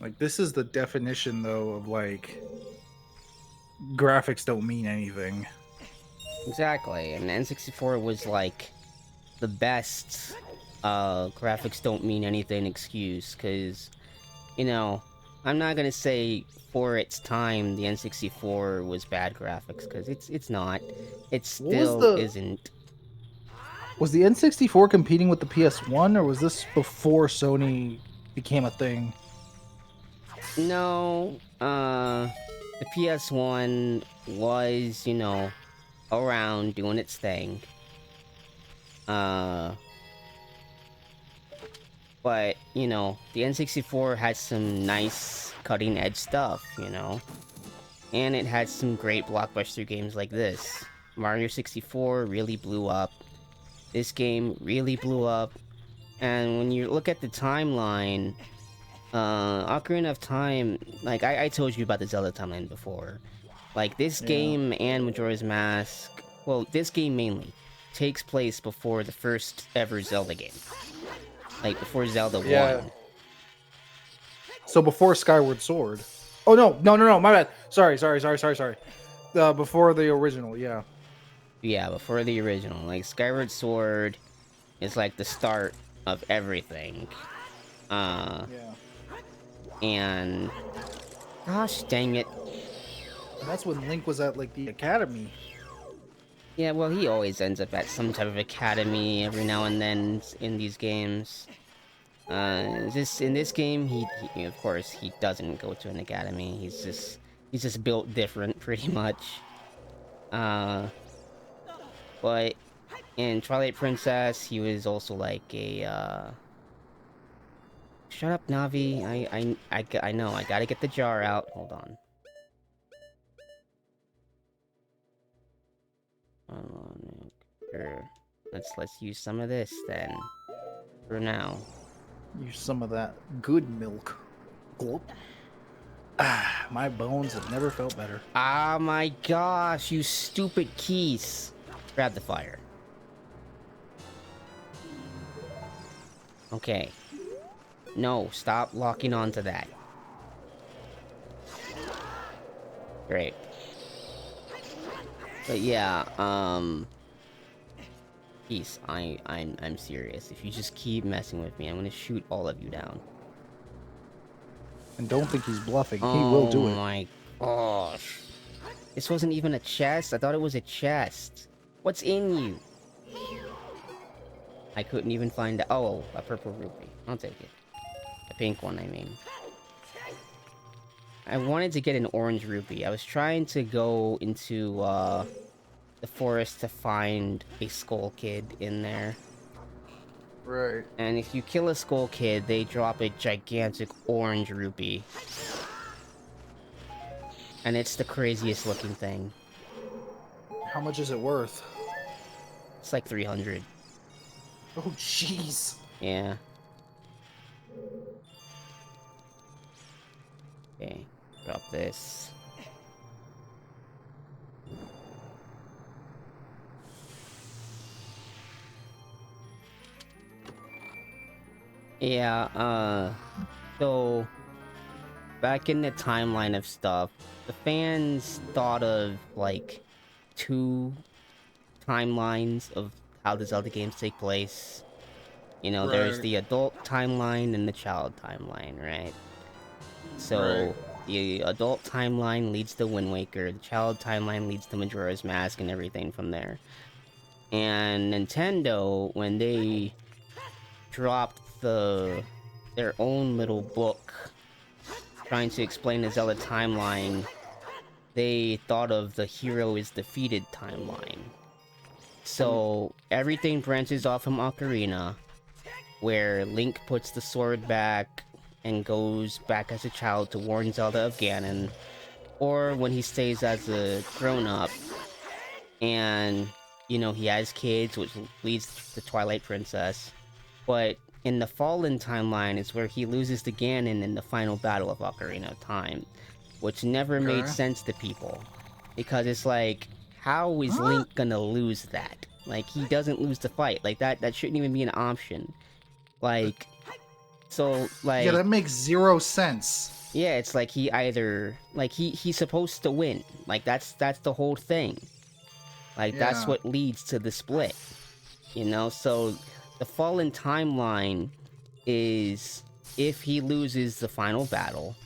Like, this is the definition, though, of, like, graphics don't mean anything. Exactly, and N64 was like the best graphics don't mean anything excuse, because, you know, I'm not gonna say for its time the N64 was bad graphics, because it's not. It What was still the... isn't. Was the N64 competing with the PS1, or was this before Sony became a thing? No, the PS1 was, you know, around doing its thing. Uh, but, you know, the N64 has some nice cutting edge stuff, you know? And it had some great blockbuster games like this. Mario 64 really blew up. This game really blew up. And when you look at the timeline, Ocarina of Time, like, I told you about the Zelda timeline before. Like, this Yeah. game and Majora's Mask, well, this game mainly, takes place before the first ever Zelda game. Like, before Zelda Yeah. 1. So before Skyward Sword. Oh, no, my bad. Sorry. Before the original, yeah. Yeah, before the original. Like, Skyward Sword is like the start of everything. Yeah. And gosh dang it. And that's when Link was at, like, the academy. Yeah, well, he always ends up at some type of academy every now and then in these games. Just in this game, he of course he doesn't go to an academy. He's just built different, pretty much. Uh, but in Twilight Princess, he was also like a Shut up, Navi. I know. I gotta get the jar out. Hold on. Sure. Let's use some of this then. For now. Use some of that good milk. Gulp. Ah, my bones have never felt better. Ah my gosh, you stupid keys. Grab the fire. Okay. No, stop locking onto that. Great. But yeah, Peace, I'm serious. If you just keep messing with me, I'm gonna shoot all of you down. And don't think he's bluffing. He will Oh do it. my gosh. This wasn't even a chest? I thought it was a chest. What's in you? I couldn't even find a- oh, a purple rupee. I'll take it. A pink one, I mean. I wanted to get an orange rupee. I was trying to go into, the forest to find a skull kid in there. Right. And if you kill a skull kid, they drop a gigantic orange rupee. And it's the craziest looking thing. How much is it worth? It's like 300. Oh, jeez. Yeah. Okay, drop this. Yeah, so back in the timeline of stuff, the fans thought of like 2 timelines of how the Zelda games take place. You know, there's Right. the adult timeline and the child timeline, right? So the adult timeline leads to Wind Waker, the child timeline leads to Majora's Mask and everything from there. And Nintendo, when they dropped their own little book trying to explain the Zelda timeline, they thought of the hero is defeated timeline. So everything branches off from Ocarina, where Link puts the sword back and goes back as a child to warn Zelda of Ganon, or when he stays as a grown-up and, you know, he has kids, which leads to Twilight Princess. But in the Fallen timeline is where he loses to Ganon in the final battle of Ocarina of Time, which never made sense to people. Because it's like, how is Link gonna lose that? Like, he doesn't lose the fight. Like, that shouldn't even be an option. Like, So Yeah, like, that makes 0 sense. yeah, it's like he either like he's supposed to win. Like that's the whole thing. Like that's Yeah. what leads to the split. You know, so the fallen timeline is if he loses the final battle,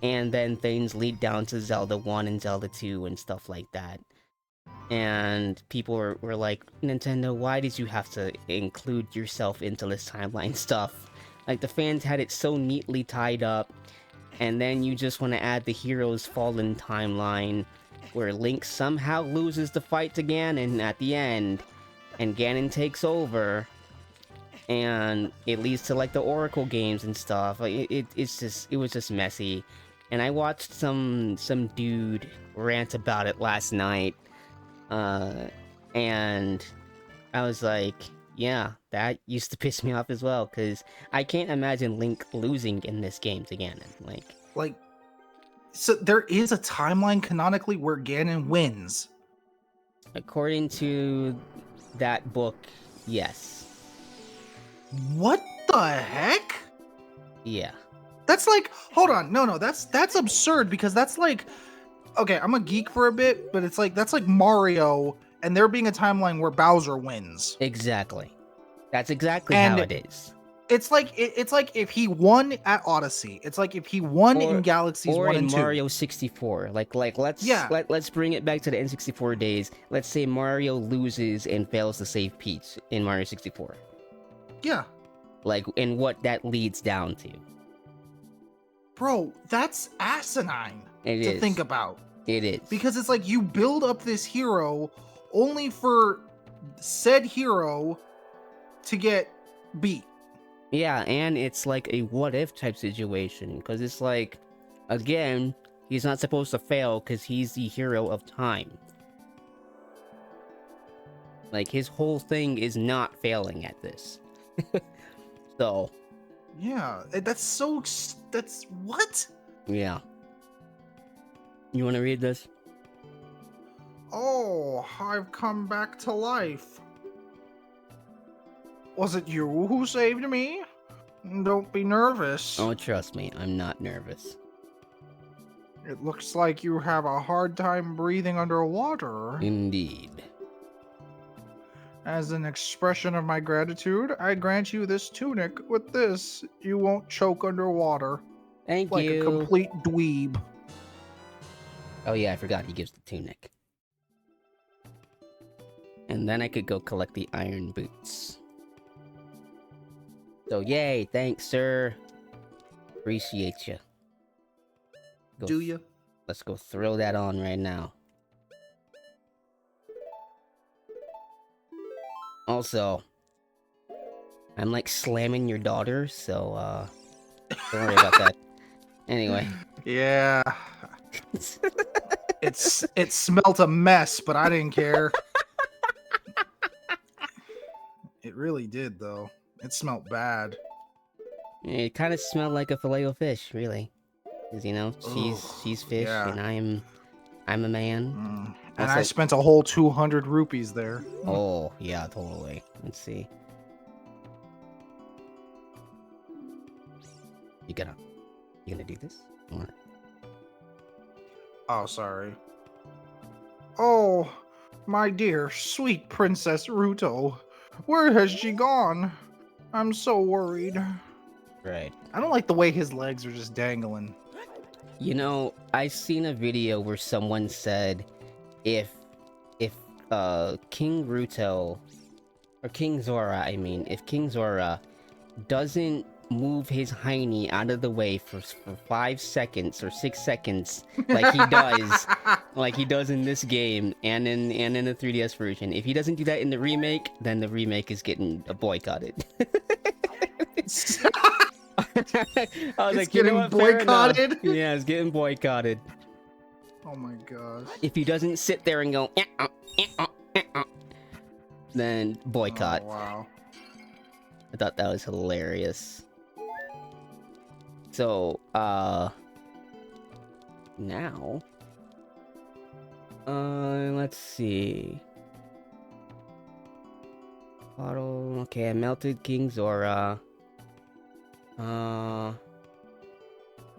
and then things lead down to Zelda 1 and Zelda 2 and stuff like that. And people were like, Nintendo, why did you have to include yourself into this timeline stuff? Like, the fans had it so neatly tied up, and then you just want to add the hero's fallen timeline, where Link somehow loses the fight to Ganon at the end, and Ganon takes over, and it leads to, like, the Oracle games and stuff. Like, it was just messy. And I watched some dude rant about it last night, and I was like, yeah, that used to piss me off as well, because I can't imagine Link losing in this game to Ganon. Like, so there is a timeline canonically where Ganon wins. According to that book, yes. What the heck? Yeah. That's like, hold on, no, that's absurd, because that's like, okay, I'm a geek for a bit, but it's like, that's like Mario and there being a timeline where Bowser wins. Exactly. That's exactly And how it is. it's like if he won at Odyssey. It's like if he won in Galaxies 1 in and 2. Mario 64. Let's bring it back to the N64 days. Let's say Mario loses and fails to save Peach in Mario 64. Yeah. Like, and what that leads down to. Bro, that's asinine to think about. It is. Because it's like you build up this hero only for said hero to get beat. Yeah, and it's like a what-if type situation, because it's like, again, he's not supposed to fail because he's the hero of time. Like, his whole thing is not failing at this. So... yeah, that's what? Yeah. You want to read this? Oh, I've come back to life. Was it you who saved me? Don't be nervous. Oh, trust me, I'm not nervous. It looks like you have a hard time breathing underwater. Indeed. As an expression of my gratitude, I grant you this tunic. With this, you won't choke underwater. Thank like you. a complete dweeb. Oh yeah, I forgot he gives the tunic. And then I could go collect the iron boots. So yay, thanks, sir. Appreciate you. Do you? Let's go throw that on right now. Also, I'm like slamming your daughter, so don't worry about that. Anyway. Yeah. It smelt a mess, but I didn't care. It really did, though. It smelled bad. It kind of smelled like a filet-o-fish, really. Because, you know, she's fish, yeah. and I'm a man. And Also, I spent a whole 200 rupees there. Oh, yeah, totally. Let's see. You gonna do this? Or... Oh, sorry. Oh, my dear, sweet Princess Ruto. Where has she gone? I'm so worried. Right. I don't like the way his legs are just dangling. You know, I seen a video where someone said if King Ruto, or King Zora, I mean, if King Zora doesn't move his hiney out of the way for 5 seconds or 6 seconds like he does in this game and in the 3DS version, if he doesn't do that in the remake, then the remake is getting boycotted. I was like, getting, you know what, boycotted? Yeah, it's getting boycotted. Oh my gosh. If he doesn't sit there and go, then boycott. Oh, wow. I thought that was hilarious. So, now, let's see. Bottle, okay, I melted King Zora. Uh,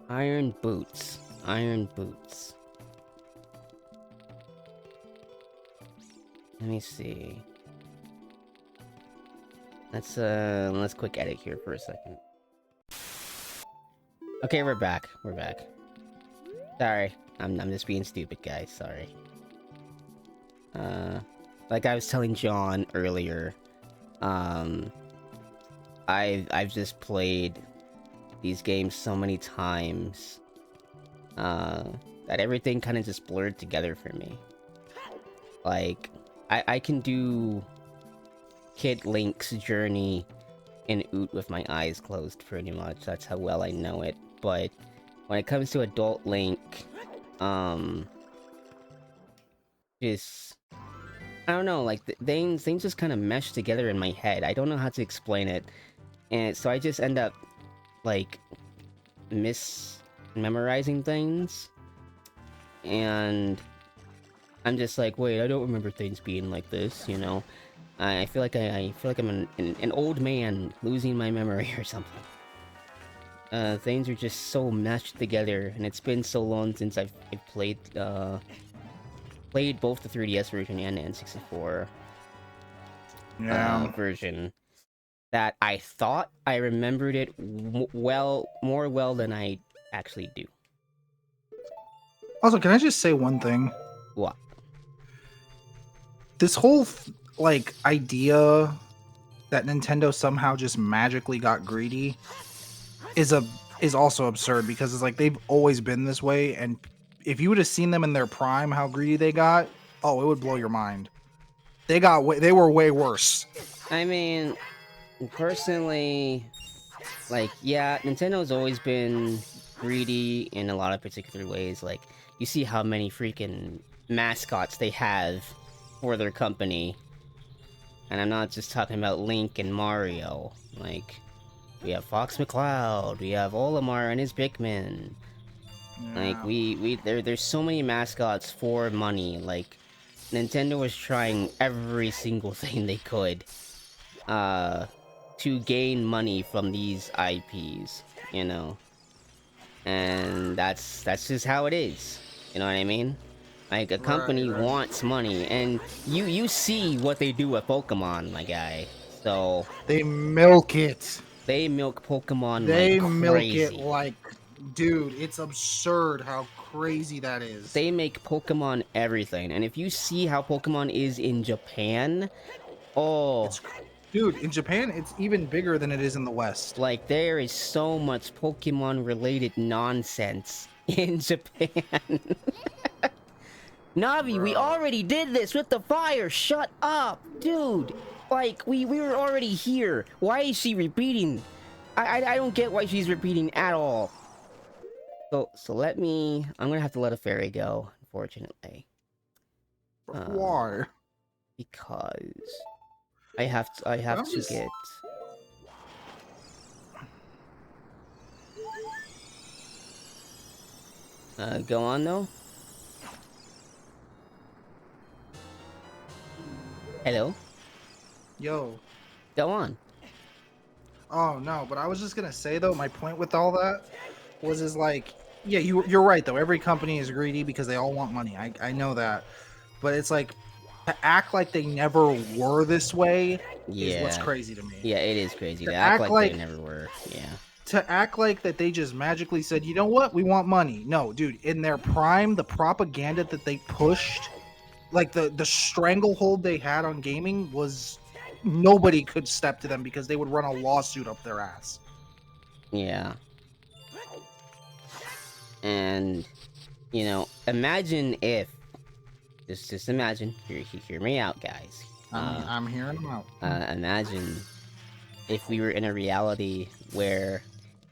Iron boots. Iron boots. Let me see. Let's quick edit here for a second. Okay, we're back. We're back. Sorry. I'm just being stupid, guys. Sorry. Like I was telling John earlier, I've just played these games so many times, that everything kind of just blurred together for me. Like, I can do Kid Link's journey in OOT with my eyes closed, pretty much. That's how well I know it. But when it comes to Adult Link, just... I don't know, like, things just kind of mesh together in my head. I don't know how to explain it. And so I just end up, like, mismemorizing things. And I'm just like, wait, I don't remember things being like this, you know? I feel like I'm an old man losing my memory or something. Things are just so meshed together, and it's been so long since I've played both the 3DS version and the N64 version, that I thought I remembered it more well than I actually do. Also, can I just say one thing? What? This whole like idea that Nintendo somehow just magically got greedy is also absurd, because it's like they've always been this way, and if you would have seen them in their prime, how greedy they got, oh, it would blow your mind. They were way worse. I mean, personally, like, yeah, Nintendo's always been greedy in a lot of particular ways. Like, you see how many freaking mascots they have for their company. And I'm not just talking about Link and Mario. Like, we have Fox McCloud, we have Olimar and his Pikmin. Like, there's so many mascots for money. Like, Nintendo was trying every single thing they could, to gain money from these IPs, you know? And that's just how it is, you know what I mean? Like, a company wants money, and you see what they do with Pokemon, my guy. So... They milk it. They milk Pokemon they like milk crazy. it like... Dude, it's absurd how crazy that is. They make Pokemon everything, and if you see how Pokemon is in Japan... Oh... Dude, in Japan, it's even bigger than it is in the West. Like, there is so much Pokemon-related nonsense in Japan. Navi, we already did this with the fire! Shut up! Dude! Like, we were already here. Why is she repeating? I don't get why she's repeating at all. So let me... I'm gonna have to let a fairy go, unfortunately. Why? Because... I have to get... Go on, though? Hello? Yo. Go on. Oh, no, but I was just gonna say, though, my point with all that is like, yeah, you're right, though. Every company is greedy because they all want money. I know that. But it's like, to act like they never were this way is what's crazy to me. Yeah, it is crazy. To act like they never were, yeah. To act like that they just magically said, you know what, we want money. No, dude, in their prime, the propaganda that they pushed, like the stranglehold they had on gaming was... Nobody could step to them because they would run a lawsuit up their ass. Yeah. And, you know, imagine if... Just imagine, hear me out, guys. I'm hearing them out. Imagine if we were in a reality where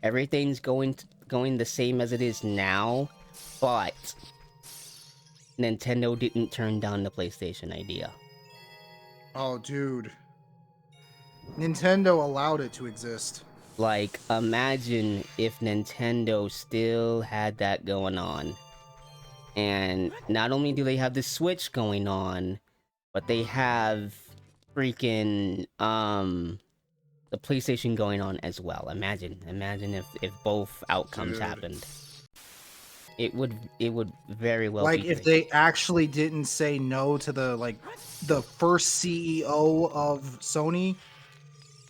everything's going the same as it is now, but Nintendo didn't turn down the PlayStation idea. Oh, dude. Nintendo allowed it to exist. Like, imagine if Nintendo still had that going on. And not only do they have the Switch going on, but they have freaking, the the PlayStation going on as well. Imagine if both outcomes Dude. happened. It would very well Like be if crazy. they actually didn't say no to the first CEO of Sony.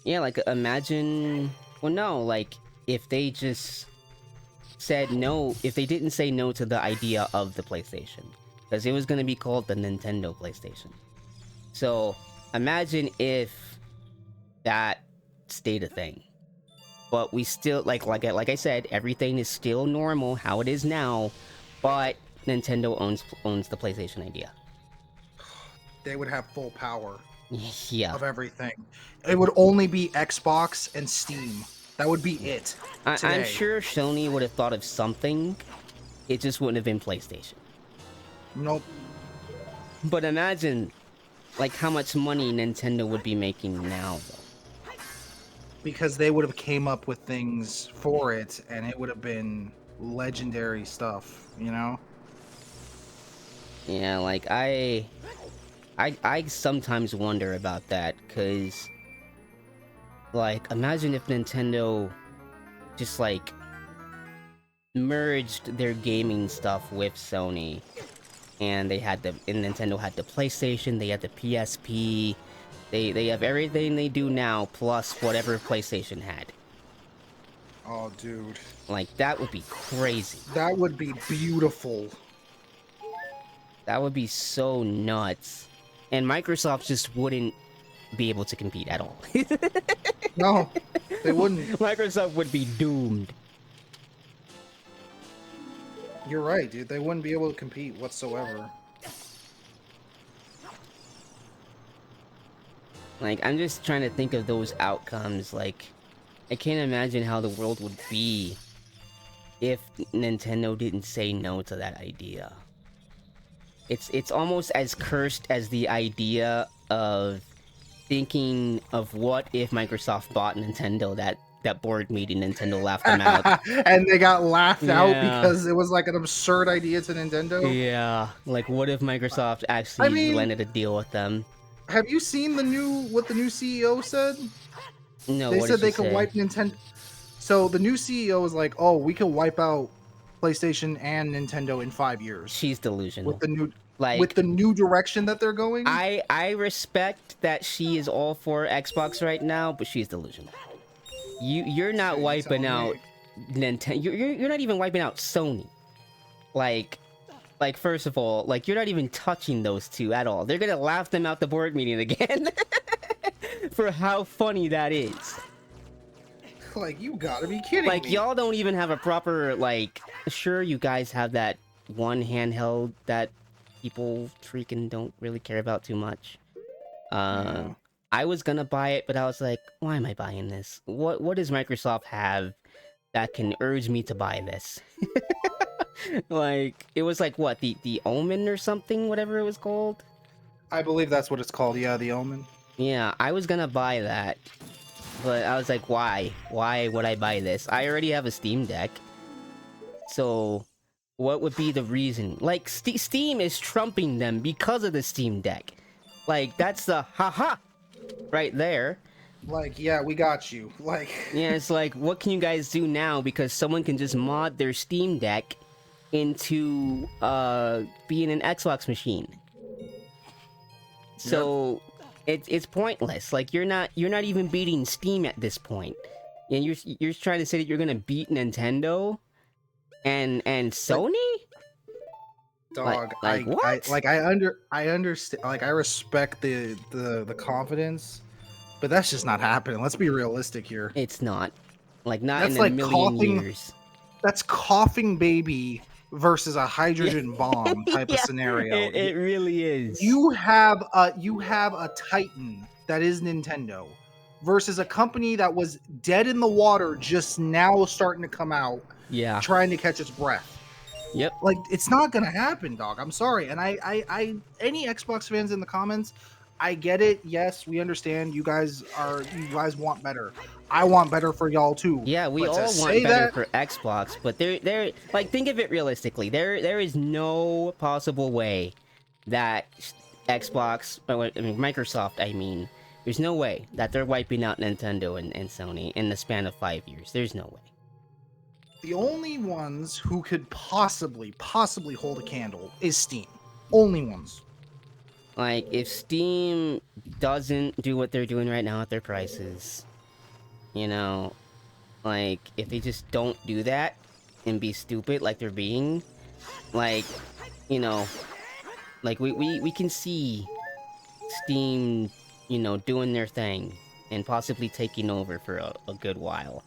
Yeah, like imagine. Well, no, like if they just said no, if they didn't say no to the idea of the PlayStation, because it was gonna be called the Nintendo PlayStation. So imagine if that stayed a thing, but we still like I said, everything is still normal how it is now, but Nintendo owns the PlayStation idea. They would have full power Yeah, of everything. It would only be Xbox and Steam. That would be it I'm today. sure Sony would have thought of something. It just wouldn't have been PlayStation. Nope. But imagine, like, how much money Nintendo would be making now, though. Because they would have came up with things for it, and it would have been legendary stuff, you know? Yeah, like, I sometimes wonder about that, because, like, imagine if Nintendo just, like, merged their gaming stuff with Sony, and Nintendo had the PlayStation, they had the PSP, they have everything they do now, plus whatever PlayStation had. Oh, dude. Like, that would be crazy. That would be beautiful. That would be so nuts. And Microsoft just wouldn't be able to compete at all. No, they wouldn't. Microsoft would be doomed. You're right, dude. They wouldn't be able to compete whatsoever. Like, I'm just trying to think of those outcomes. Like, I can't imagine how the world would be if Nintendo didn't say no to that idea. It's almost as cursed as the idea of thinking of what if Microsoft bought Nintendo. That board meeting, Nintendo laughed them out. And they got laughed out Yeah. because it was like an absurd idea to Nintendo. Yeah, like what if Microsoft actually landed a deal with them? Have you seen what the new CEO said? No, They what said did she they could say? wipe Nintendo. So the new CEO was like, "Oh, we can wipe out PlayStation and Nintendo in 5 years." She's delusional. With the new direction that they're going. I respect that she is all for Xbox right now, but she's delusional. You're not wiping out Nintendo. You're not even wiping out Sony. Like first of all, like you're not even touching those two at all. They're gonna laugh them out the board meeting again for how funny that is. Like, you gotta be kidding me. Like, y'all don't even have a proper, like, sure, you guys have that one handheld that people freaking don't really care about too much. Yeah. I was gonna buy it, but I was like, why am I buying this? What does Microsoft have that can urge me to buy this? Like, it was like, what, the Omen or something, whatever it was called? I believe that's what it's called, yeah, the Omen. Yeah, I was gonna buy that. But I was like, why? Why would I buy this? I already have a Steam Deck. So, what would be the reason? Like, Steam is trumping them because of the Steam Deck. Like, that's the haha right there. Like, yeah, we got you. Like, yeah, it's like, what can you guys do now? Because someone can just mod their Steam Deck into being an Xbox machine. So, it's pointless. Like, you're not even beating Steam at this point. And you're trying to say that you're gonna beat Nintendo and Sony? dog, what? I understand. Like, I respect the confidence, but that's just not happening. Let's be realistic here. It's not. Like, not That's in like a million years. That's coughing baby versus a hydrogen bomb type of scenario. It really is. You have a titan that is Nintendo versus a company that was dead in the water, just now starting to come out, trying to catch its breath. Yep. Like, it's not gonna happen, dog. I'm sorry. And I any Xbox fans in the comments, I get it. Yes, we understand. You guys want better. I want better for y'all too. Yeah, we all want better for Xbox, but there like, think of it realistically. There is no possible way that Xbox, I mean Microsoft, There's no way that they're wiping out Nintendo and Sony in the span of 5 years. There's no way. The only ones who could possibly hold a candle is Steam. Only ones. Like, if Steam doesn't do what they're doing right now at their prices, you know, like, if they just don't do that and be stupid like they're being, like, you know, like, we can see Steam, you know, doing their thing and possibly taking over for a good while.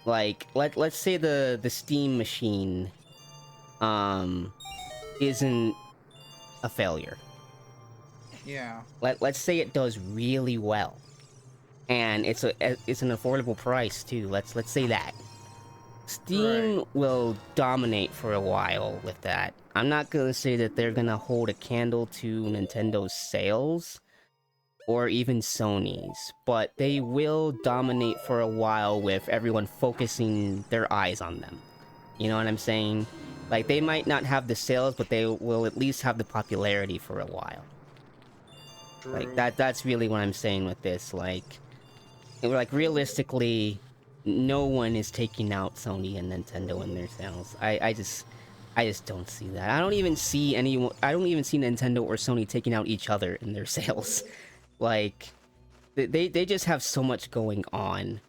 Like, let's say the Steam machine, isn't a failure. Yeah. Let's say it does really well, and it's an affordable price too. Let's say that Steam will dominate for a while with that. I'm not gonna say that they're gonna hold a candle to Nintendo's sales or even Sony's, but they will dominate for a while with everyone focusing their eyes on them. You know what I'm saying? Like, they might not have the sales, but they will at least have the popularity for a while. True. Like, that's really what I'm saying with this. Like, realistically, no one is taking out Sony and Nintendo in their sales. I just don't see that. I don't even see Nintendo or Sony taking out each other in their sales. Like, they just have so much going on.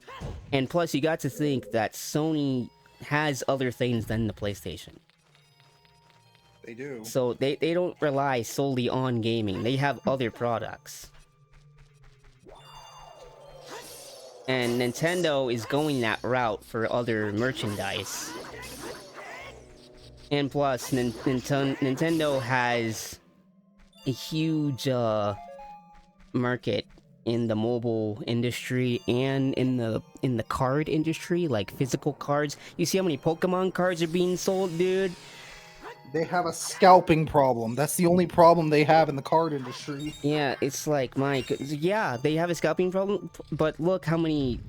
And plus, you got to think that Sony has other things than the PlayStation. They do. So they don't rely solely on gaming. They have other products. And Nintendo is going that route for other merchandise. And plus, Nintendo has a huge market in the mobile industry and in the card industry, like physical cards. You see how many Pokemon cards are being sold, dude? They have a scalping problem. That's the only problem they have in the card industry. Yeah, it's like, yeah, they have a scalping problem, but look how many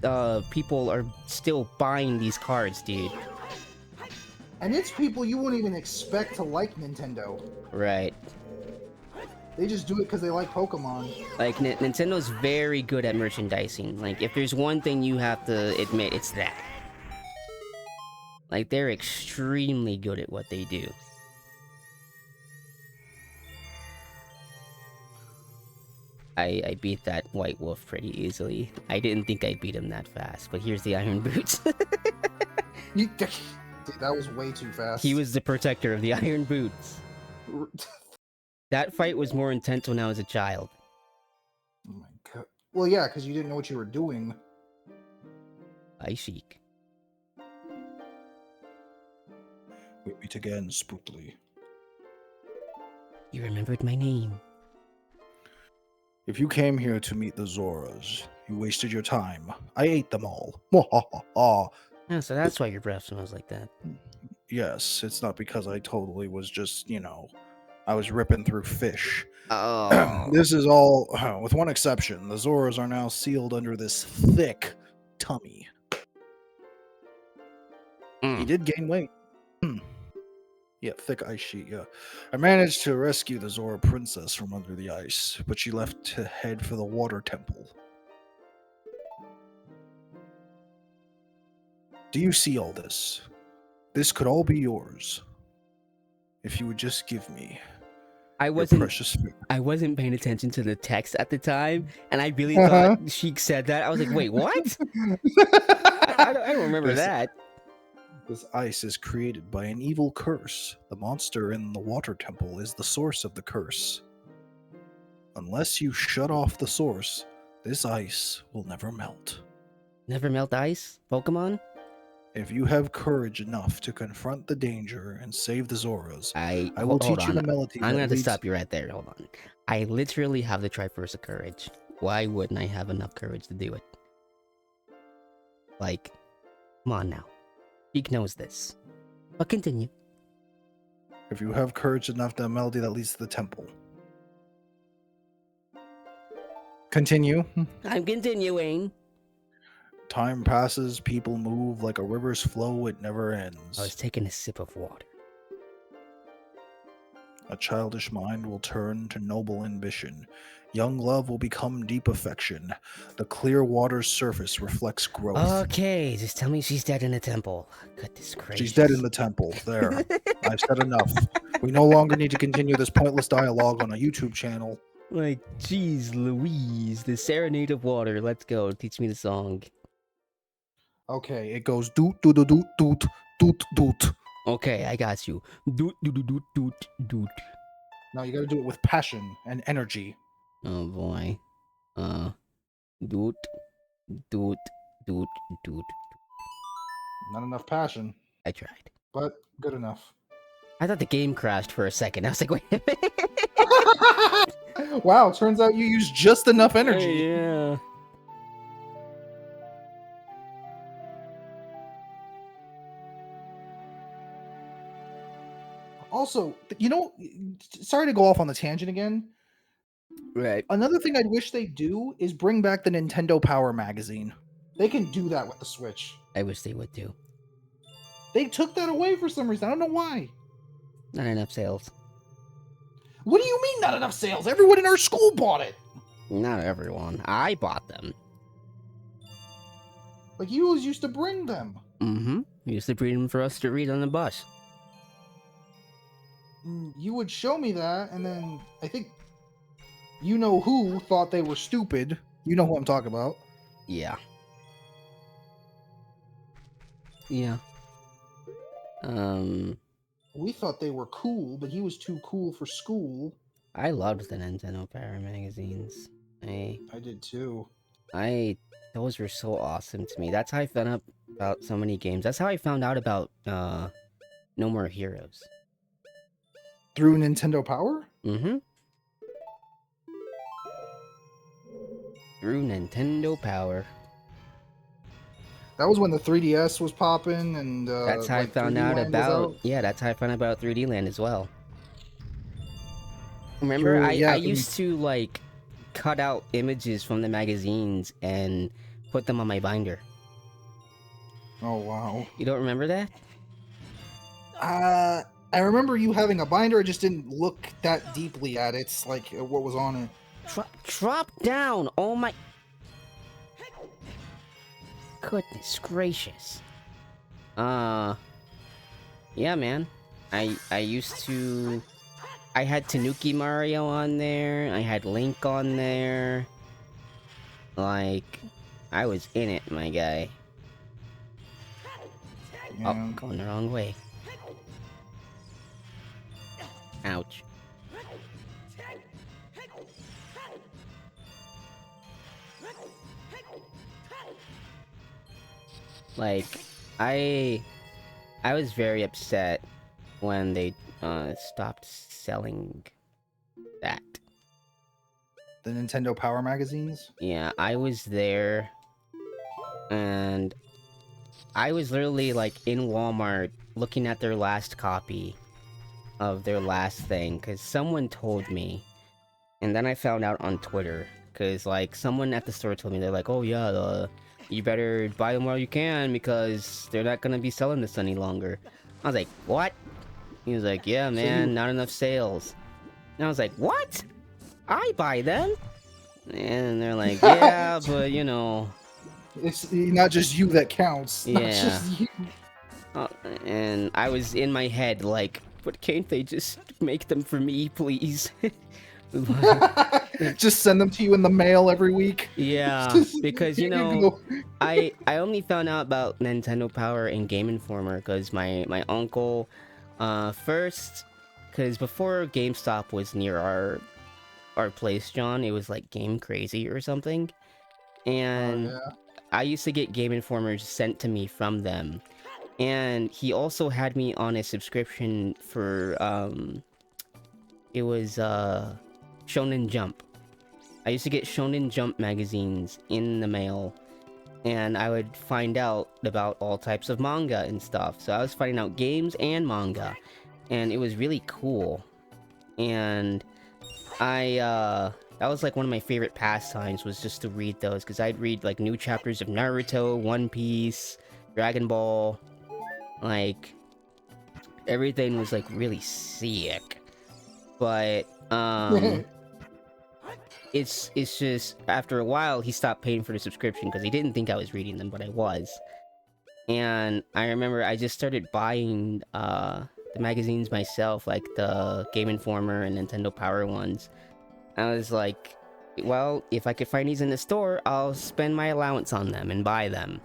people are still buying these cards, dude. And it's people you wouldn't even expect to like Nintendo. Right. They just do it because they like Pokemon. Like, Nintendo's very good at merchandising. Like, if there's one thing you have to admit, it's that. Like, they're extremely good at what they do. I beat that White Wolf pretty easily. I didn't think I'd beat him that fast, but here's the Iron Boots. Dude, that was way too fast. He was the protector of the Iron Boots. That fight was more intense when I was a child. Oh my god. Well, yeah, because you didn't know what you were doing. I chic. We meet again, Spootly. You remembered my name. If you came here to meet the Zoras, you wasted your time. I ate them all. Oh, so that's why your breath smells like that. Yes, it's not because I totally was just, I was ripping through fish. Oh. This is all, with one exception. The Zoras are now sealed under this thick tummy. He did gain weight. Yeah, thick ice sheet, yeah. I managed to rescue the Zora princess from under the ice, but she left to head for the water temple. Do you see all this? This could all be yours. If you would just give me your precious food. I wasn't paying attention to the text at the time, and I really thought Sheik said that. I was like, wait, what? I don't remember that. This ice is created by an evil curse. The monster in the water temple is the source of the curse. Unless you shut off the source, this ice will never melt. Never melt ice? Pokemon? If you have courage enough to confront the danger and save the Zoras, I will hold teach on. you the melody. I'm going to stop you right there. Hold on. I literally have the Triversa courage. Why wouldn't I have enough courage to do it? Like, come on now. Sheik knows this. But continue. If you have courage enough, the melody that leads to the temple. Continue. I'm continuing. Time passes, people move like a river's flow, it never ends. I was taking a sip of water. A childish mind will turn to noble ambition. Young love will become deep affection. The clear water's surface reflects growth. Okay, just tell me she's dead in a temple. Goodness gracious. She's dead in the temple. There. I've said enough. We no longer need to continue this pointless dialogue on a YouTube channel. Like, jeez Louise, the Serenade of Water. Let's go. Teach me the song. Okay, it goes doot doot doot doot doot doot doot. Okay, I got you. Doot doot doot doot doot doot. Now you gotta do it with passion and energy. Oh boy. Doot doot doot doot. Not enough passion, I tried. but good enough. I thought the game crashed for a second. I was like, wait a minute. Wow, turns out you used just enough energy. Yeah. Also, you know, sorry to go off on the tangent again. Right. Another thing I'd wish they do is bring back the Nintendo Power magazine. They can do that with the Switch. I wish they would too. They took that away for some reason. I don't know why. Not enough sales. What do you mean not enough sales? Everyone in our school bought it. Not everyone. I bought them. Like, you always used to bring them. Mm-hmm. You used to bring them for us to read on the bus. You would show me that, and then I think you know who thought they were stupid. You know who I'm talking about. Yeah. Yeah. We thought they were cool, but he was too cool for school. I loved the Nintendo Power magazines. I did too. those were so awesome to me. That's how I found out about so many games. That's how I found out about No More Heroes. Through Nintendo Power? Mm-hmm. Through Nintendo Power. That was when the 3DS was popping, and that's how I found out about. Yeah, that's how I found out about 3D Land as well. Remember, I used to like cut out images from the magazines and put them on my binder. Oh wow! You don't remember that? I remember you having a binder. I just didn't look that deeply at it, like what was on it. Drop down! Oh my. Goodness gracious. Yeah, man. I used to... I had Tanuki Mario on there. I had Link on there. Like, I was in it, my guy. Yeah. Oh, going the wrong way. Ouch. Like, I was very upset when they stopped selling that. The Nintendo Power magazines? Yeah, I was there, and I was literally, like, in Walmart looking at their last copy of their last thing, because someone told me, and then I found out on Twitter, because, like, someone at the store told me, they're like, oh yeah, you better buy them while you can, because they're not gonna be selling this any longer. I was like, what? He was like, yeah, man, not enough sales. And I was like, what? I buy them? And they're like, yeah, but, you know... It's not just you that counts. Yeah. Not just you. And I was in my head like, but can't they just make them for me, please? Just send them to you in the mail every week. Yeah, because, you know, I only found out about Nintendo Power and Game Informer because my uncle, first, because before GameStop was near our place, John, it was like Game Crazy or something. And I used to get Game Informers sent to me from them. And he also had me on a subscription for, it was, Shonen Jump. I used to get Shonen Jump magazines in the mail, and I would find out about all types of manga and stuff. So I was finding out games and manga, and it was really cool. And that was like one of my favorite pastimes, was just to read those, because I'd read like new chapters of Naruto, One Piece, Dragon Ball, like everything was like really sick. But it's just after a while he stopped paying for the subscription because he didn't think I was reading them, but I was. And I remember I just started buying the magazines myself, like the Game Informer and Nintendo Power ones. I was like, well, if I could find these in the store, I'll spend my allowance on them and buy them.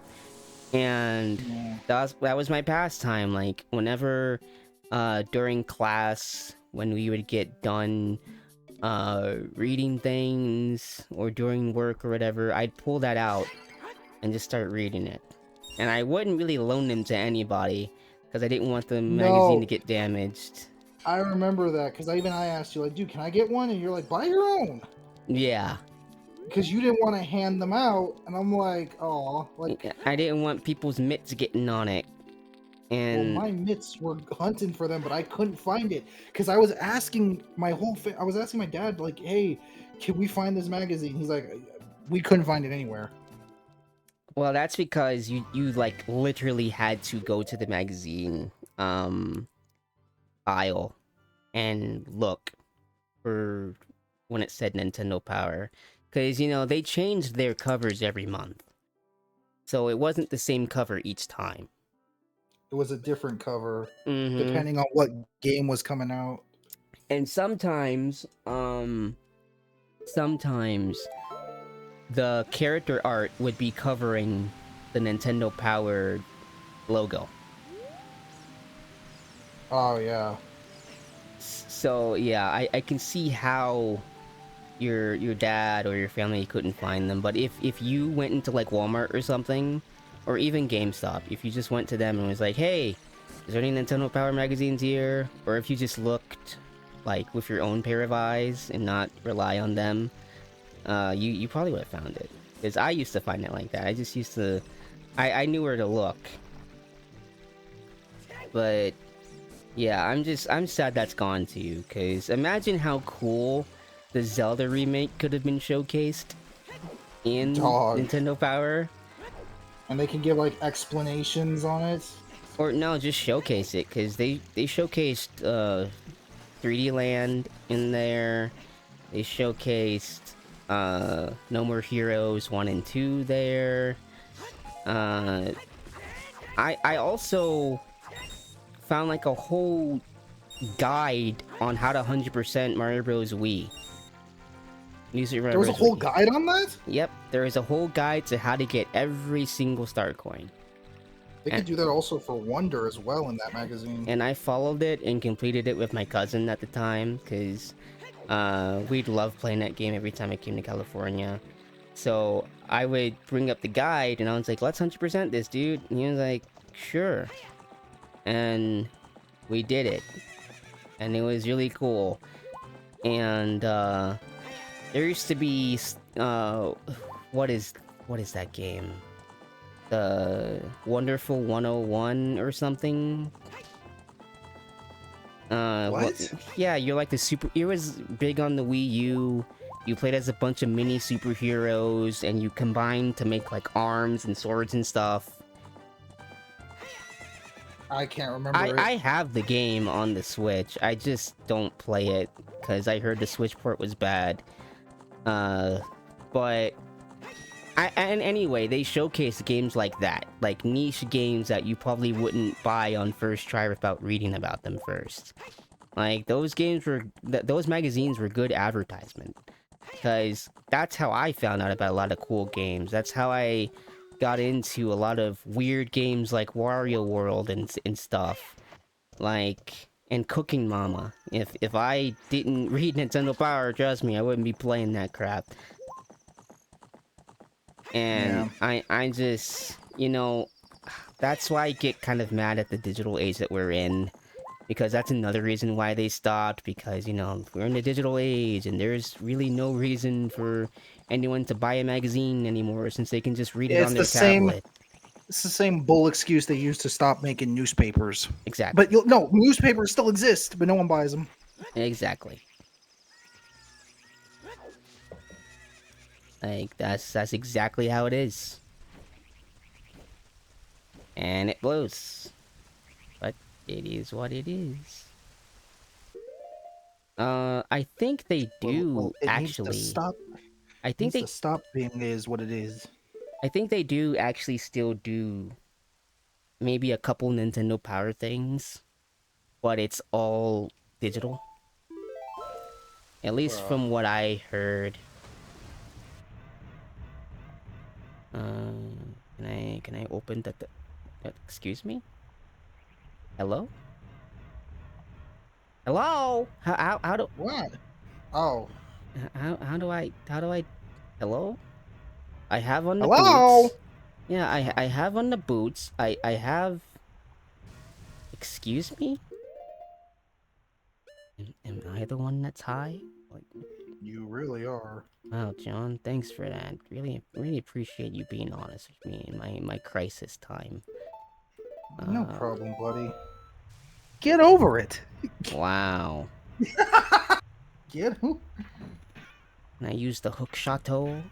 And Yeah. that was my pastime. Like whenever during class when we would get done reading things or during work or whatever, I'd pull that out and just start reading it. And I wouldn't really loan them to anybody because I didn't want the magazine to No, get damaged. I remember that because I asked you, like, dude, can I get one? And you're like, buy your own. Yeah. Because you didn't want to hand them out, and I'm like, oh, like, I didn't want people's mitts getting on it. well, And my mitts were hunting for them, but I couldn't find it because I was asking I was asking my dad, like, hey, can we find this magazine? He's like, we couldn't find it anywhere. well, that's because you like literally had to go to the magazine aisle and look for when it said Nintendo Power. Because, you know, they changed their covers every month. So it wasn't the same cover each time. It was a different cover Mm-hmm. depending on what game was coming out. And sometimes the character art would be covering the Nintendo Power logo. Oh yeah. So yeah, I can see how your dad or your family couldn't find them, but if you went into like Walmart or something, or even GameStop, if you just went to them and was like, hey, is there any Nintendo Power magazines here? Or if you just looked like with your own pair of eyes and not rely on them, you probably would have found it. Because I used to find it like that. I just used to I knew where to look. But yeah, I'm sad that's gone too, because imagine how cool the Zelda remake could have been showcased in Dog. Nintendo Power. And they can give like explanations on it. Or no, just showcase it, because they showcased 3D Land in there. They showcased No More Heroes 1 and 2 there. I also found like a whole guide on how to 100% Mario Bros. Wii. There was a whole guide on that? Yep, there is a whole guide to how to get every single star coin. They could do that also for Wonder as well in that magazine. And I followed it and completed it with my cousin at the time, because we'd love playing that game every time I came to California. So I would bring up the guide and I was like, let's 100% this, dude. And he was like, sure. And we did it. And it was really cool. And there used to be what is that game? The Wonderful 101 or something? What? Yeah, you're like the super... It was big on the Wii U. You played as a bunch of mini superheroes, and you combined to make, like, arms and swords and stuff. I can't remember it. I have the game on the Switch. I just don't play it, because I heard the Switch port was bad. But... and anyway, they showcase games like that. Like, niche games that you probably wouldn't buy on first try without reading about them first. Like, those games were... those magazines were good advertisement. Because that's how I found out about a lot of cool games. That's how I got into a lot of weird games like Wario World and stuff. Like... and Cooking Mama. If I didn't read Nintendo Power, trust me, I wouldn't be playing that crap. And yeah. I just, you know, that's why I get kind of mad at the digital age that we're in. Because that's another reason why they stopped, because, you know, we're in the digital age, and there's really no reason for anyone to buy a magazine anymore, since they can just read it on their tablet. It's the same bull excuse they used to stop making newspapers. Exactly. But no, newspapers still exist, but no one buys them. Exactly. Like, that's exactly how it is. And it blows. But it is what it is. I think they Well, do it needs to actually. stop. I It think needs they to stop being is what it is. I think they do actually still do maybe a couple Nintendo Power things, but it's all digital. At least Bruh. from what I heard. Can I open the excuse me? Hello? Hello? How do What? Oh. how do I hello? I have on the Hello? boots. Yeah, I have on the boots. I have excuse me? Am I the one that's high? Like, You really are. wow, John, thanks for that. Really appreciate you being honest with me in my crisis time. No Uh, problem, buddy. Get over it. wow. Get who? Can I use the hook shotto? Hook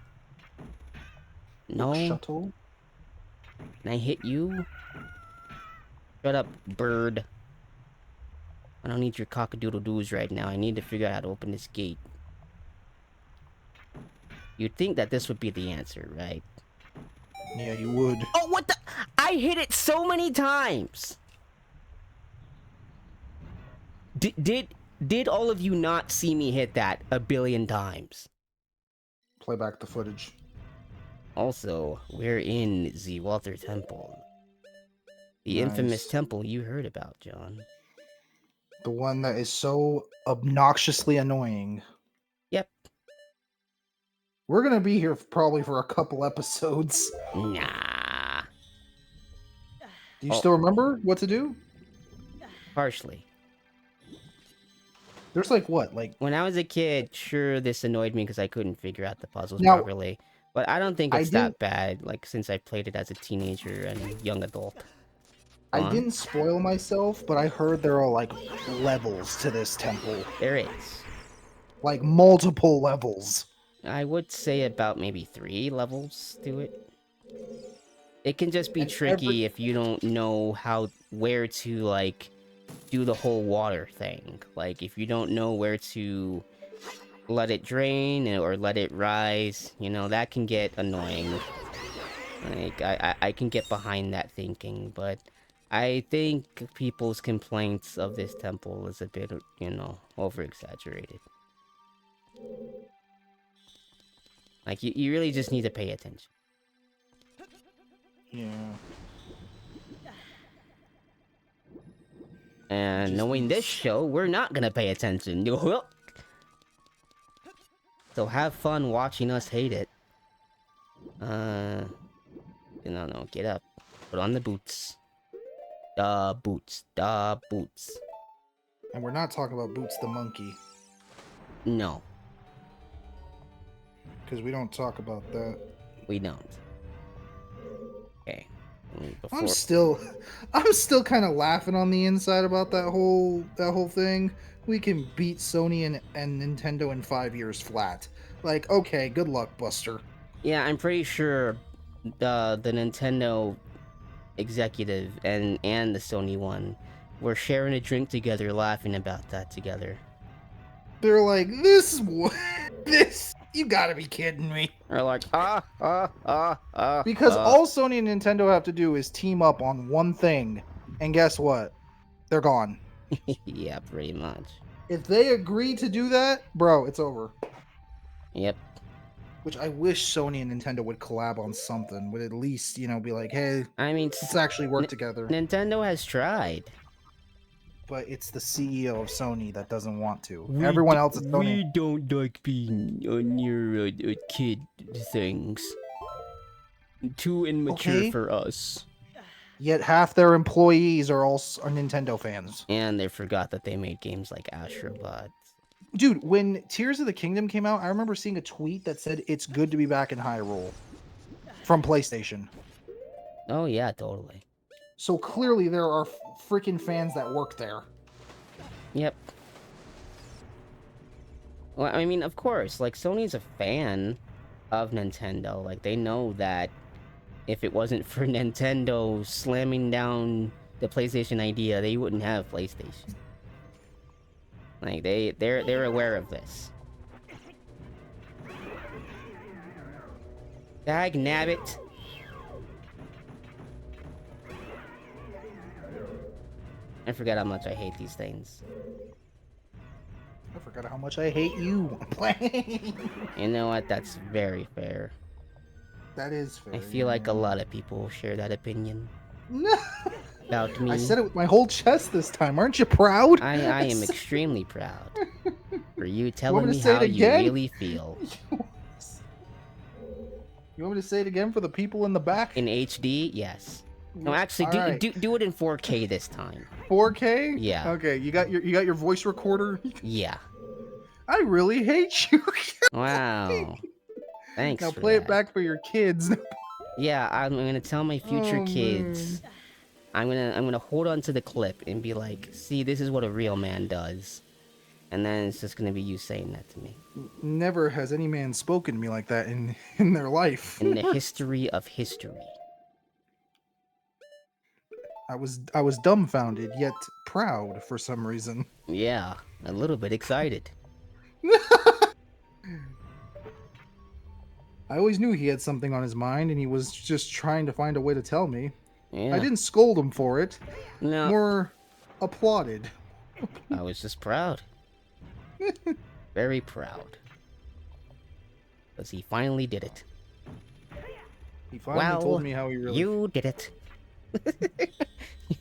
No? shuttle? Can I hit you? Shut up, bird. I don't need your cockadoodle-doos right now. I need to figure out how to open this gate. You'd think that this would be the answer, right? Yeah, you would. Oh, what the? I hit it so many times! Did all of you not see me hit that a billion times? Play back the footage. Also, we're in the Walter Temple. The infamous Nice. temple you heard about, John. The one that is so obnoxiously annoying. Yep. We're gonna be here probably for a couple episodes. Nah. Do you Oh, still remember what to do? partially. There's like what? Like When I was a kid, sure, this annoyed me because I couldn't figure out the puzzles now properly. But I don't think I it's didn't that bad, like, since I played it as a teenager and young adult. I Huh? didn't spoil myself, but I heard there are like levels to this temple. There is. Like multiple levels. I would say about maybe 3 levels to it. It can just be And every tricky if you don't know where to, like, do the whole water thing. Like, if you don't know where to let it drain or let it rise, you know, that can get annoying. Like, I can get behind that thinking, but I think people's complaints of this temple is a bit, you know, over-exaggerated. Like, you really just need to pay attention. Yeah. And Just knowing this needs show, we're not gonna pay attention. So have fun watching us hate it. No, get up. Put on the boots. The boots. The boots. and we're not talking about Boots the monkey. No, Because we don't talk about that. we don't. Okay. I'm Before... still I'm still kind of laughing on the inside about that whole thing. We can beat Sony and Nintendo in 5 years flat. Like, okay, good luck, Buster. Yeah, I'm pretty sure the Nintendo executive and the Sony one were sharing a drink together, laughing about that together. They're like, this this you gotta be kidding me. They're like, Because all Sony and Nintendo have to do is team up on one thing, and guess what? They're gone. Yeah, pretty much. If they agree to do that, bro, it's over. Yep. Which I wish Sony and Nintendo would collab on something. Would at least, be like, hey, I mean, let's actually work together. Nintendo has tried. But it's the CEO of Sony that doesn't want to. Everyone else at Sony. We don't like being near kid things. Too immature Okay. for us. Yet half their employees are Nintendo fans. And they forgot that they made games like Astrobot. Dude, when Tears of the Kingdom came out, I remember seeing a tweet that said it's good to be back in Hyrule from PlayStation. Oh yeah, totally. So clearly there are freaking fans that work there. Yep. Well, I mean, of course, like, Sony's a fan of Nintendo. Like, they know that if it wasn't for Nintendo slamming down the PlayStation idea, they wouldn't have PlayStation. Like they're aware of this. Dag nabbit. I forgot how much I hate these things. I forgot how much I hate you. You know what? That's very fair. That is fair. I feel like a lot of people share that opinion. No. About me. I said it with my whole chest this time. Aren't you proud? I am extremely proud for you telling me me to say how it you again? really feel. You want me to say it again for the people in the back? In HD, yes. No, actually, Alright. do it in 4K this time. 4K? Yeah. Okay, you got your voice recorder? Yeah. I really hate you. Wow. Thanks Now for play that. it back for your kids. Yeah, I'm gonna tell my future Oh, kids. man. I'm gonna hold on to the clip and be like, see, this is what a real man does. And then it's just gonna be you saying that to me. Never has any man spoken to me like that in their life. In the history of history. I was dumbfounded yet proud for some reason. Yeah, a little bit excited. I always knew he had something on his mind and he was just trying to find a way to tell me. Yeah. I didn't scold him for it. No. More applauded. I was just proud. Very proud. Because he finally did it. He finally told me how he really you did it.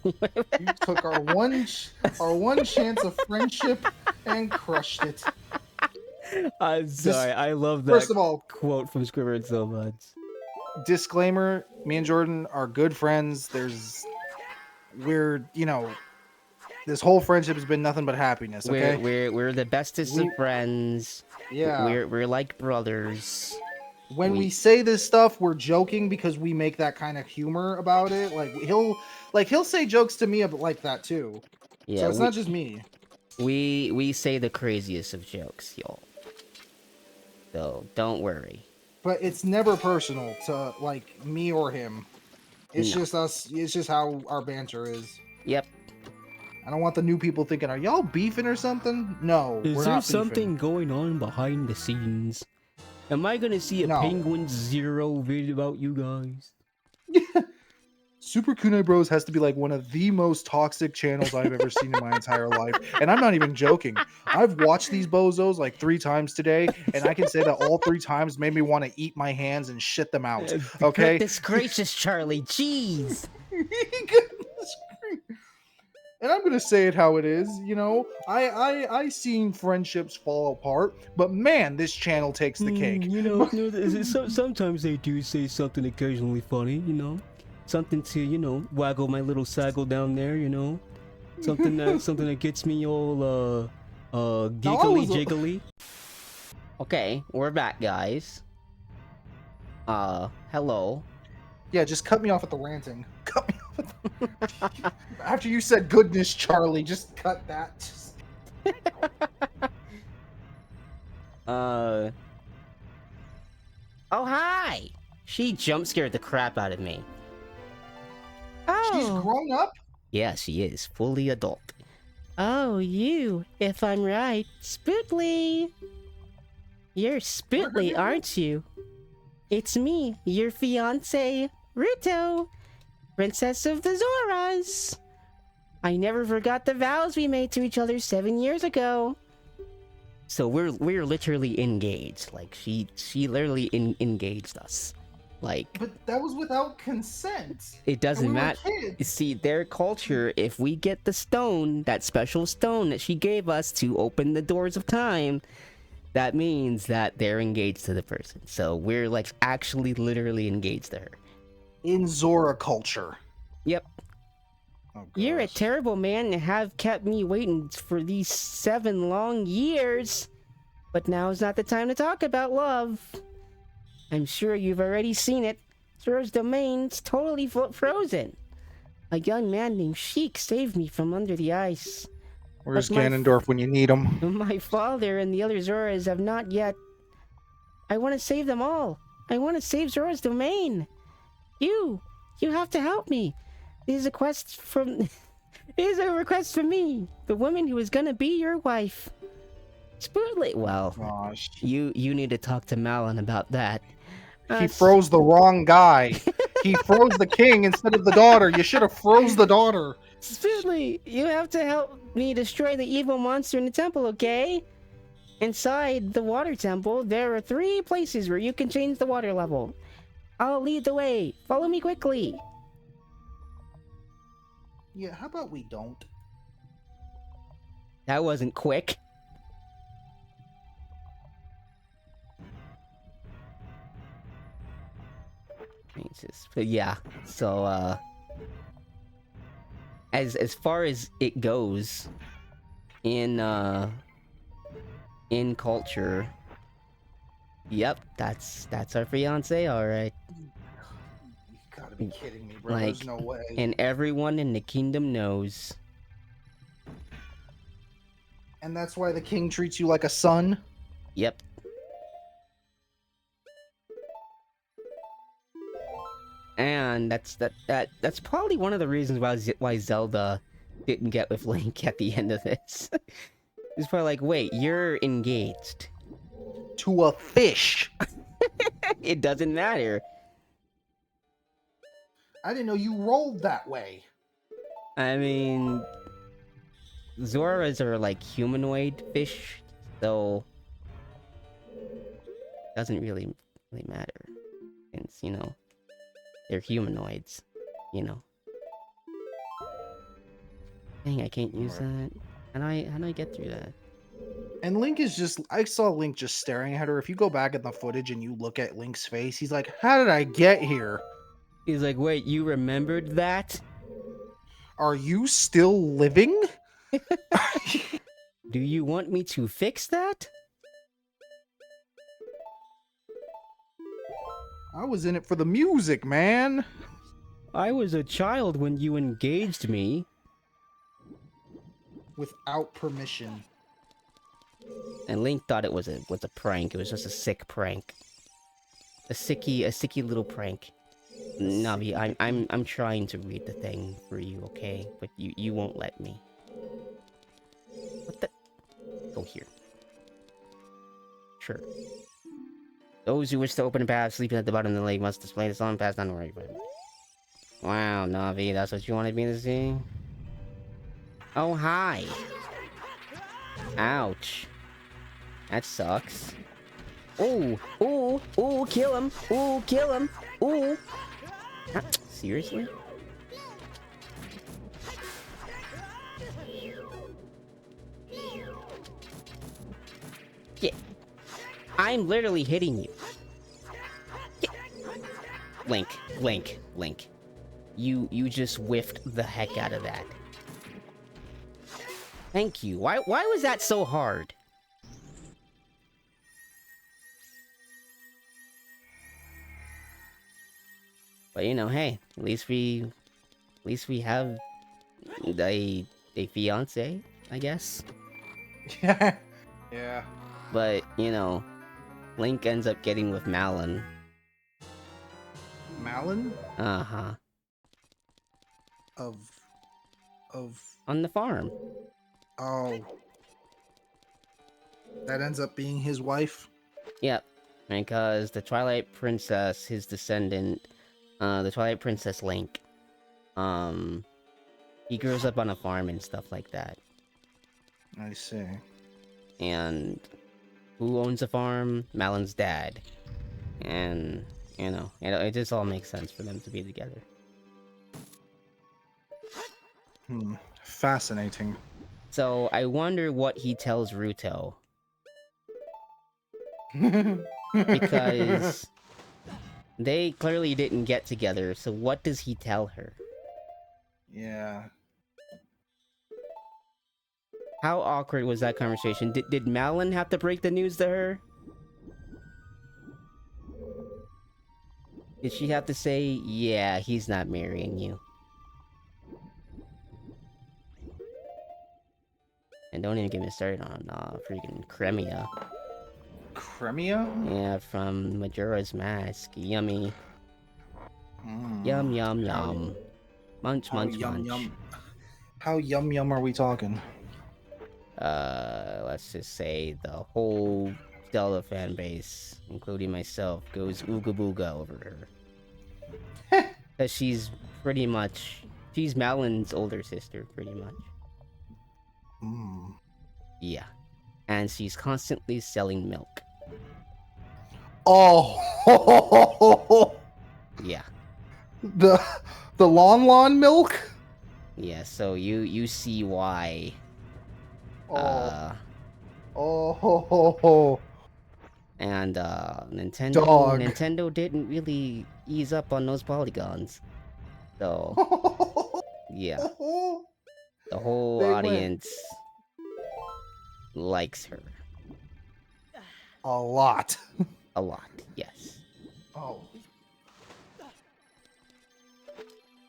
You took our one chance of friendship and crushed it. I'm sorry, I love that First of all, quote from Squidward so much. Disclaimer, me and Jordan are good friends. We're, you know, this whole friendship has been nothing but happiness, okay? We're the bestest of friends. Yeah. We're like brothers. When we say this stuff, we're joking because we make that kind of humor about it. Like he'll say jokes to me like that too. Yeah, so it's not just me. We say the craziest of jokes, y'all. So don't worry. But it's never personal to like me or him. It's just us. It's just how our banter is. Yep. I don't want the new people thinking, are y'all beefing or something? No, we're not beefing. Is there something going on behind the scenes? Am I gonna see a Penguin Zero video about you guys? SuperKunaiBros has to be like one of the most toxic channels I've ever seen in my entire life. And I'm not even joking. I've watched these bozos like 3 times today, and I can say that all 3 times made me want to eat my hands and shit them out. Okay? Goodness gracious, Charlie. Jeez. And I'm gonna say it how it is, you know. I seen friendships fall apart, but man, this channel takes the cake. You know, sometimes they do say something occasionally funny, you know. Something to, you know, waggle my little saggle down there, you know. Something that gets me all giggly jiggly. Okay, we're back, guys. Hello. Yeah, just cut me off at the ranting. Cut me off at the... After you said goodness, Charlie, just cut that. Oh, hi! She jump scared the crap out of me. Oh. She's grown up? Yeah, she is. Fully adult. Oh, you, if I'm right. Spootly! You're Spootly, aren't you? It's me, your fiancé, Ruto, Princess of the Zoras. I never forgot the vows we made to each other 7 years ago. So we're literally engaged. Like she literally engaged us. Like, but that was without consent. It doesn't matter. See, their culture, if we get the stone, that special stone that she gave us to open the doors of time, that means that they're engaged to the person. So we're like actually literally engaged to her. In Zora culture. Yep. Oh, you're a terrible man to have kept me waiting for these 7 long years. But now is not the time to talk about love. I'm sure you've already seen it. Zora's domain's totally frozen. A young man named Sheik saved me from under the ice. Where's Ganondorf when you need him? My father and the other Zoras have not yet. I want to save them all. I want to save Zora's domain. You have to help me. This is a quest from Here's a request from me, the woman who is gonna be your wife. Spoonly. Well, Gosh. you need to talk to Malin about that. He froze the wrong guy. He froze the king instead of the daughter. You should have froze the daughter. Spoonly, you have to help me destroy the evil monster in the temple, okay? Inside the water temple, there are 3 places where you can change the water level. I'll lead the way. Follow me quickly. Yeah, how about we don't? That wasn't quick. Jesus. But yeah, so as far as it goes in culture, yep, that's our fiance, all right. You gotta be kidding me, bro. Like, There's no way. And everyone in the kingdom knows. And that's why the king treats you like a son? Yep. And that's probably one of the reasons why Zelda didn't get with Link at the end of this. It's probably like, wait, you're engaged. To a fish. It doesn't matter. I didn't know you rolled that way. I mean, Zoras are like humanoid fish, so doesn't really matter. Since, you know, they're humanoids, you know. Dang, I can't use that. How do I get through that? And Link is just, I saw Link just staring at her. If you go back in the footage and you look at Link's face, he's like, how did I get here? He's like, wait, you remembered that? Are you still living? Do you want me to fix that? I was in it for the music, man. I was a child when you engaged me. Without permission. And Link thought it was a prank. It was just a sick prank. A sicky little prank. Navi, I'm trying to read the thing for you, okay? But you won't let me. What the? Go here. Sure. Those who wish to open a path sleeping at the bottom of the lake must display the song pass down the right way. Wow, Navi, that's what you wanted me to see? Oh, hi. Ouch. That sucks. Ooh, ooh, ooh, kill him. Ooh, kill him. Ooh. Seriously? Yeah. I'm literally hitting you. Yeah. Link. You just whiffed the heck out of that. Thank you. Why was that so hard? But you know, hey, at least we have a fiance, I guess. Yeah. Yeah. But you know, Link ends up getting with Malin. Malin? Uh-huh. Of On the farm. Oh. That ends up being his wife? Yep. Because the Twilight Princess, his descendant, the Twilight Princess Link, he grows up on a farm and stuff like that. I see. And who owns the farm? Malin's dad. And, you know, it just all makes sense for them to be together. Fascinating. So, I wonder what he tells Ruto. Because they clearly didn't get together, so what does he tell her? Yeah. How awkward was that conversation? Did Malin have to break the news to her? Did she have to say, yeah, he's not marrying you? And don't even get me started on freaking Cremia. Cremia? Yeah, from Majora's Mask. Yummy. Yum, yum, yum. Munch, munch, munch. How yum yum are we talking? Let's just say the whole Zelda fan base, including myself, goes ooga booga over her. Cause she's Malin's older sister, pretty much. Mm. Yeah. And she's constantly selling milk. Oh, Yeah. the lawn milk. Yeah, so you see why. Oh, oh, And dog. Nintendo didn't really ease up on those polygons. So yeah, the whole They went audience likes her a lot. a lot. Yes. Oh,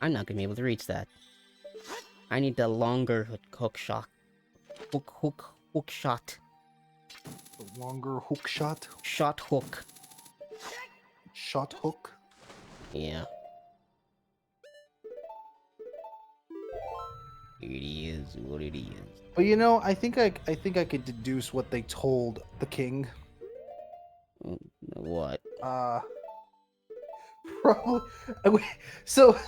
I'm not gonna be able to reach that. I need the longer hook shot. Hook shot. the longer hook shot. Shot hook. Shot hook. Yeah. It is what it is. But you know, I think I could deduce what they told the king. What? Probably. So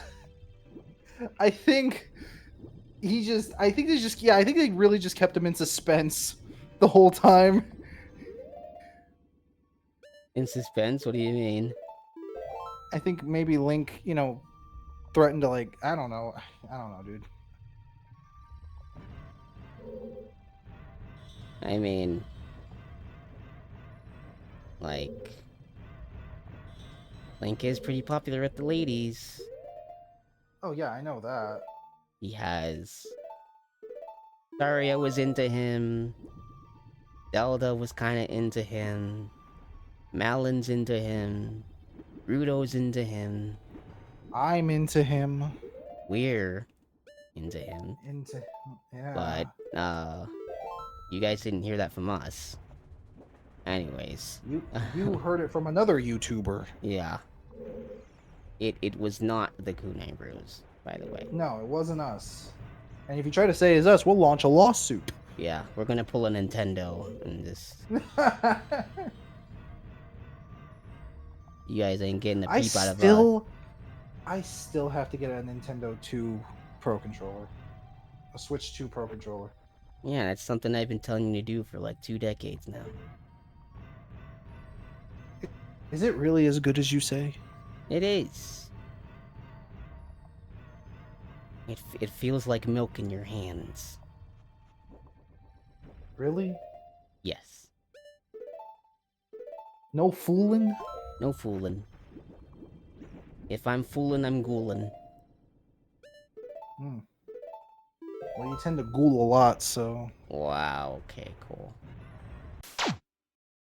I think I think they really just kept him in suspense the whole time. In suspense? What do you mean? I think maybe Link, threatened to I don't know, dude. I mean, like, Link is pretty popular with the ladies. Oh yeah, I know that. He has... Daria was into him. Zelda was kinda into him. Malin's into him. Rudo's into him. I'm into him. We're into him. Yeah. But, you guys didn't hear that from us. Anyways. You heard it from another YouTuber. Yeah. It was not the KunaiBros, by the way. No, it wasn't us. And if you try to say it's us, we'll launch a lawsuit. Yeah, we're gonna pull a Nintendo and just... You guys ain't getting a peep out of us. I still have to get a Nintendo 2 Pro Controller. A Switch 2 Pro Controller. Yeah, that's something I've been telling you to do for like 2 decades now. Is it really as good as you say? It is. It feels like milk in your hands. Really? Yes. No fooling? No fooling. If I'm fooling, I'm ghouling. Hmm. Well, you tend to ghoul a lot, so... Wow, okay, cool.